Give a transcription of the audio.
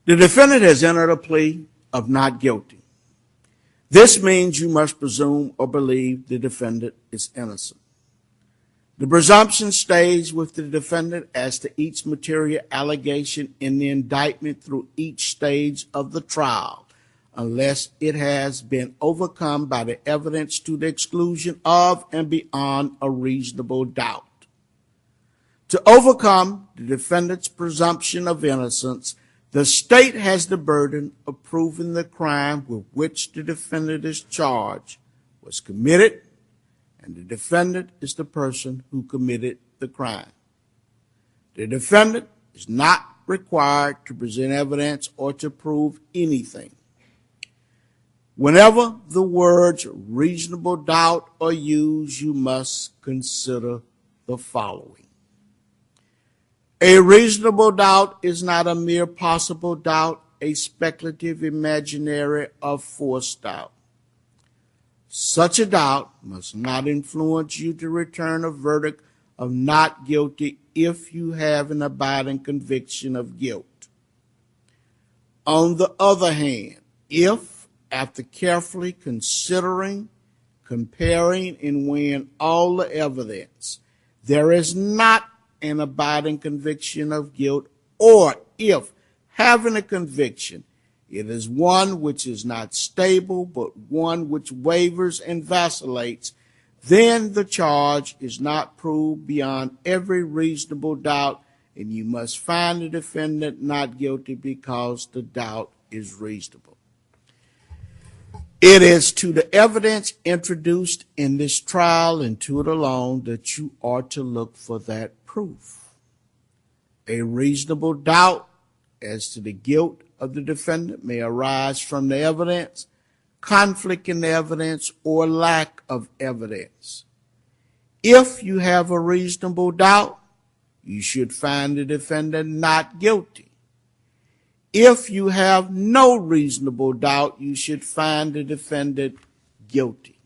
The defendant has entered a plea of not guilty. This means you must presume or believe the defendant is innocent. The presumption stays with the defendant as to each material allegation in the indictment through each stage of the trial, unless it has been overcome by the evidence to the exclusion of and beyond a reasonable doubt. To overcome the defendant's presumption of innocence, the state has the burden of proving the crime with which the defendant is charged was committed, and the defendant is the person who committed the crime. The defendant is not required to present evidence or to prove anything. Whenever the words reasonable doubt are used, you must consider the following. A reasonable doubt is not a mere possible doubt, a speculative, imaginary, or forced doubt. Such a doubt must not influence you to return a verdict of not guilty if you have an abiding conviction of guilt. On the other hand, if, after carefully considering, comparing, and weighing all the evidence, there is not an abiding conviction of guilt, or if, having a conviction, it is one which is not stable, but one which wavers and vacillates, then the charge is not proved beyond every reasonable doubt, and you must find the defendant not guilty because the doubt is reasonable. It is to the evidence introduced in this trial and to it alone that you are to look for that proof. A reasonable doubt as to the guilt of the defendant may arise from the evidence, conflict in the evidence, or lack of evidence. If you have a reasonable doubt, you should find the defendant not guilty. If you have no reasonable doubt, you should find the defendant guilty.